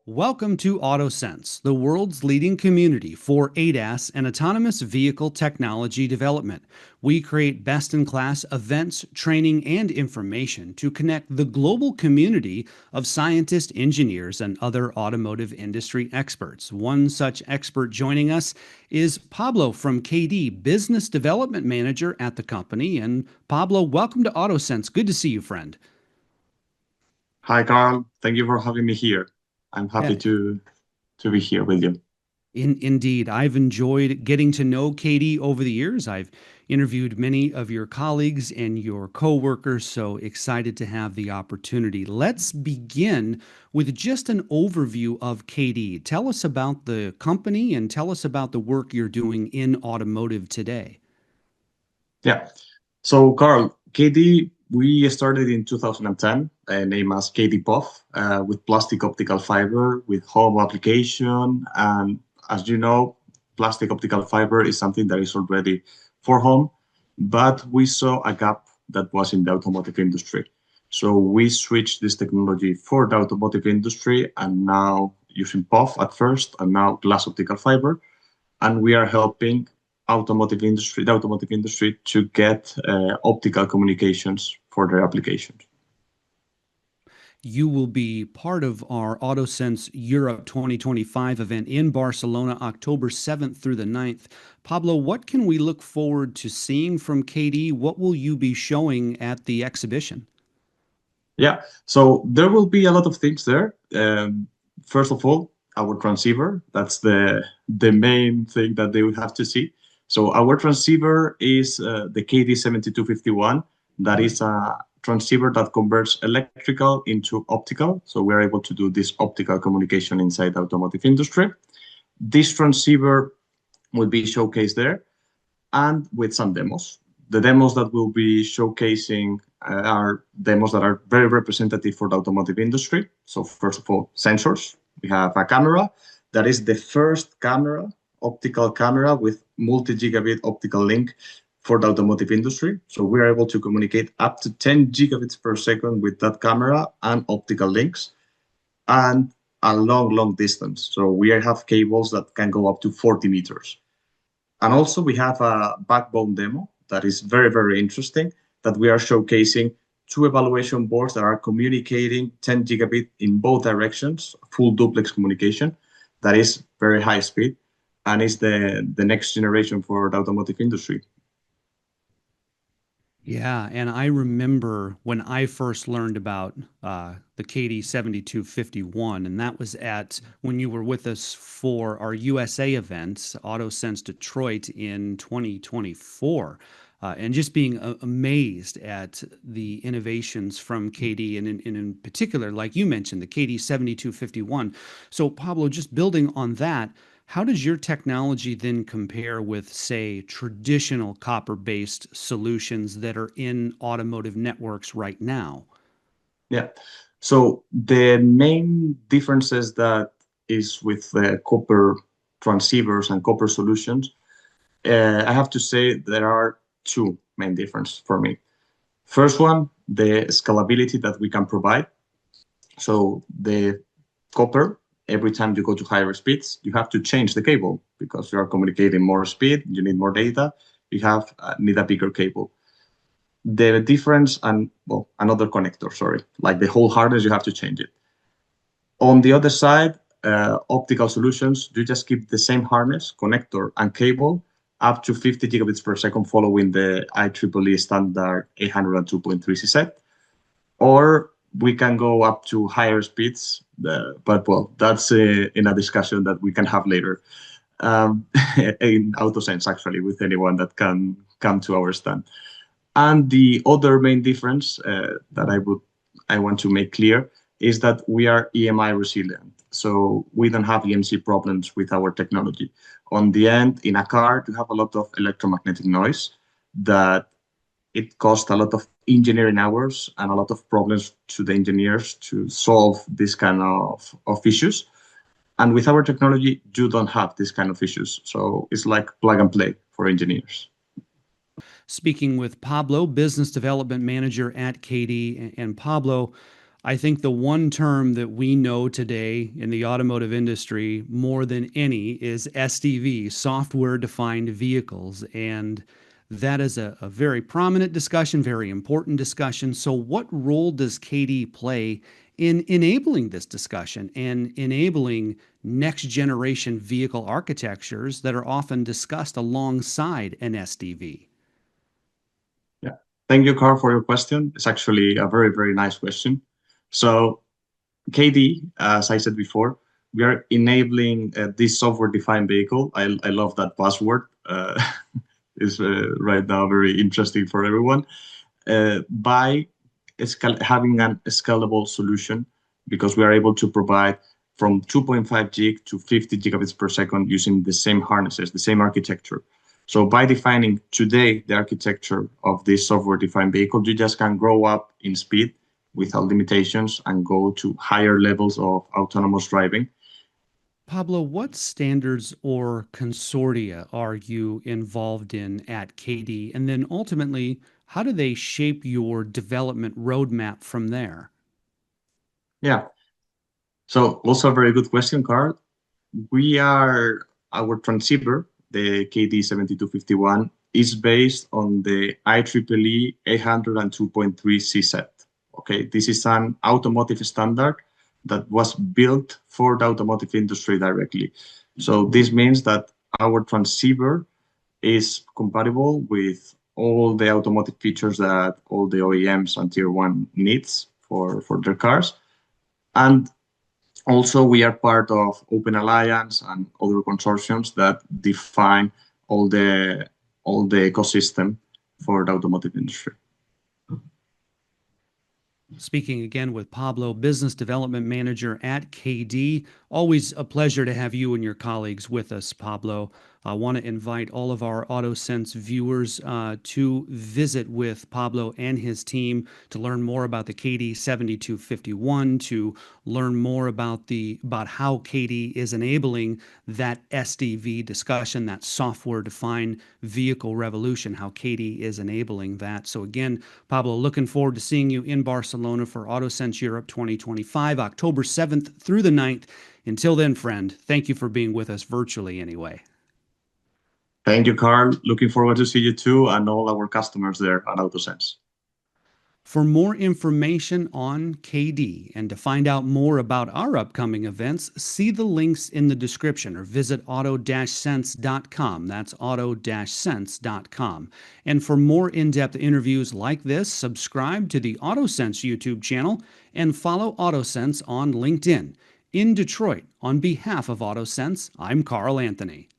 Welcome to AutoSens, the world's leading community for ADAS and autonomous vehicle technology development. We create best-in-class events, training, and information to connect the global community of scientists, engineers, and other automotive industry experts. One such expert joining us is Pablo from KD, Business Development Manager at the company. And Pablo, welcome to AutoSens. Good to see you, friend. Hi, Carl. Thank you for having me here. I'm happy to be here with you. Indeed. I've enjoyed getting to know KD over the years. I've interviewed many of your colleagues and your coworkers, so excited to have the opportunity. Let's begin with just an overview of KD. Tell us about the company and tell us about the work you're doing in automotive today. Yeah. So, Carl, KD, we started in 2010, named as KD POF, with plastic optical fiber, with home application. And as you know, plastic optical fiber is something that is already for home, but we saw a gap that was in the automotive industry. So we switched this technology for the automotive industry, and now using POF at first, and now glass optical fiber. And we are helping the automotive industry to get optical communications for their applications. You will be part of our AutoSens Europe 2025 event in Barcelona, October 7th through the 9th. Pablo, what can we look forward to seeing from KD? What will you be showing at the exhibition? Yeah, so there will be a lot of things there. First of all, our transceiver. That's the main thing that they will have to see. So our transceiver is the KD7251. That is a transceiver that converts electrical into optical. So we're able to do this optical communication inside the automotive industry. This transceiver will be showcased there and with some demos. The demos that we'll be showcasing are demos that are very representative for the automotive industry. So first of all, sensors. We have a camera that is the first optical camera with multi-gigabit optical link for the automotive industry. So we're able to communicate up to 10 gigabits per second with that camera and optical links, and a long distance. So we have cables that can go up to 40 meters. And also we have a backbone demo that is very interesting, that we are showcasing two evaluation boards that are communicating 10 gigabit in both directions, full duplex communication. That is very high speed and is the next generation for the automotive industry. Yeah, and I remember when I first learned about the KD7251, and that was when you were with us for our USA event, AutoSens Detroit in 2024. And just being amazed at the innovations from KD, and in particular, like you mentioned, the KD7251. So Pablo, just building on that, how does your technology then compare with, say, traditional copper-based solutions that are in automotive networks right now? Yeah, so the main differences that is with the copper transceivers and copper solutions, I have to say there are two main differences for me. First one, the scalability that we can provide. So the copper, every time you go to higher speeds, you have to change the cable because you are communicating more speed, you need more data, you need a bigger cable. The difference, another connector, sorry, like the whole harness, you have to change it. On the other side, optical solutions, you just keep the same harness, connector, and cable up to 50 gigabits per second following the IEEE standard 802.3cz, or we can go up to higher speeds, but that's in a discussion that we can have later in AutoSens, actually, with anyone that can come to our stand. And the other main difference that I want to make clear is that we are EMI resilient. So we don't have EMC problems with our technology. On the end, in a car, you have a lot of electromagnetic noise that it costs a lot of engineering hours and a lot of problems to the engineers to solve this kind of issues. And with our technology, you don't have this kind of issues. So it's like plug and play for engineers. Speaking with Pablo, Business Development Manager at KD. And Pablo, I think the one term that we know today in the automotive industry more than any is SDV, software defined vehicles. And that is a very prominent discussion, very important discussion. So, what role does KD play in enabling this discussion and enabling next generation vehicle architectures that are often discussed alongside an SDV? Yeah. Thank you, Carl, for your question. It's actually a very, very nice question. So KD, as I said before, we are enabling this software-defined vehicle. I love that buzzword. It's right now very interesting for everyone. By having a scalable solution, because we are able to provide from 2.5 gig to 50 gigabits per second using the same harnesses, the same architecture. So by defining today the architecture of this software-defined vehicle, you just can grow up in speed without limitations and go to higher levels of autonomous driving. Pablo, what standards or consortia are you involved in at KD? And then ultimately, how do they shape your development roadmap from there? Yeah. So also a very good question, Carl. Our transceiver, the KD7251, is based on the IEEE 802.3 set. Okay, this is an automotive standard that was built for the automotive industry directly. So this means that our transceiver is compatible with all the automotive features that all the OEMs and Tier 1 needs for their cars. And also, we are part of Open Alliance and other consortiums that define all the ecosystem for the automotive industry. Speaking again with Pablo, Business Development Manager at KD. Always a pleasure to have you and your colleagues with us, Pablo. I want to invite all of our AutoSens viewers to visit with Pablo and his team to learn more about the KD 7251, to learn more about how KD is enabling that SDV discussion, that software-defined vehicle revolution, how KD is enabling that. So again, Pablo, looking forward to seeing you in Barcelona for AutoSens Europe 2025, October 7th through the 9th. Until then, friend, thank you for being with us virtually anyway. Thank you, Carl. Looking forward to see you too and all our customers there at AutoSens. For more information on KD and to find out more about our upcoming events, see the links in the description or visit auto-sense.com. That's auto-sense.com. And for more in-depth interviews like this, subscribe to the AutoSense YouTube channel and follow AutoSense on LinkedIn. In Detroit, on behalf of AutoSense, I'm Carl Anthony.